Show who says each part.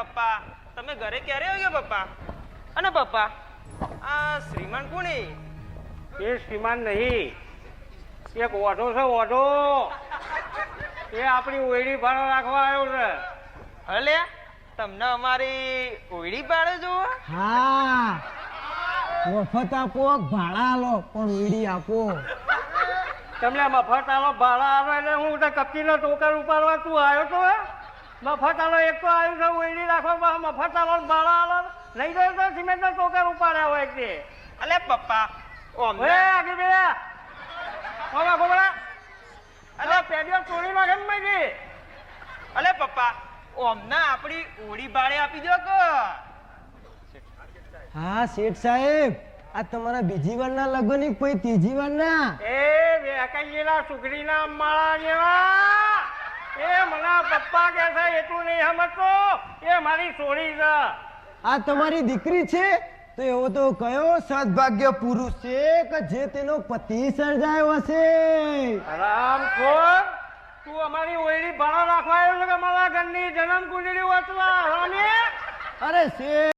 Speaker 1: પપ્પા તમે ઘરે ક્યારે આવ્યો પપ્પા? અને પપ્પા આ શ્રીમાન કોની?
Speaker 2: એ શ્રીમાન નહીં, એક ઓઢો છે ઓઢો, એ આપણી ઓયડી ભાડો રાખવા આવ્યો છે.
Speaker 1: હલે તમને અમારી ઓયડી પાડે જો?
Speaker 3: હા, મફત આપો ભાડા લો પણ વીડી આપો.
Speaker 2: તમને મફત આલો ભાડા આવે એટલે હું તો કપચીનો ટોકર ઉપાડવા તું આવ્યો તો મફત આલો એક તો આવ્યું છે ઓયડી રાખવા, મફત આલો ભાડા આલો નહીં તો સિમેન્ટનો ટોકર ઉપાડ્યા હોય તે.
Speaker 1: અલે પપ્પા
Speaker 2: ઓય આગળ બે ખોબા ખોબા અલે પેડિયો તોડી નાખે ને મેજી.
Speaker 1: અલે પપ્પા અમને આપણી ઓયડી ભાડે આપી દો કે?
Speaker 3: હા શેઠ સાહેબ, આ તમારા બીજી વારના લગ્ન એક પછી ત્રીજી વારના.
Speaker 2: એ વેકાઈના સુગરીના માળા જેવા એ મને પપ્પા કે છે એટલું નહીં સમજતો, એ મારી છોડી છે.
Speaker 3: આ તમારી દીકરી છે તો એવો તો કયો સદભાગ્ય પુરુષ છે કે જે તેનો પતિ સર્જાયો હશે.
Speaker 2: રામખોર, તું અમારી ઓયડી ભાડા રાખવા આવ્યો છે કે મારા ઘરની જન્મ કુંડળી વાંચવા?
Speaker 3: અરે શેઠ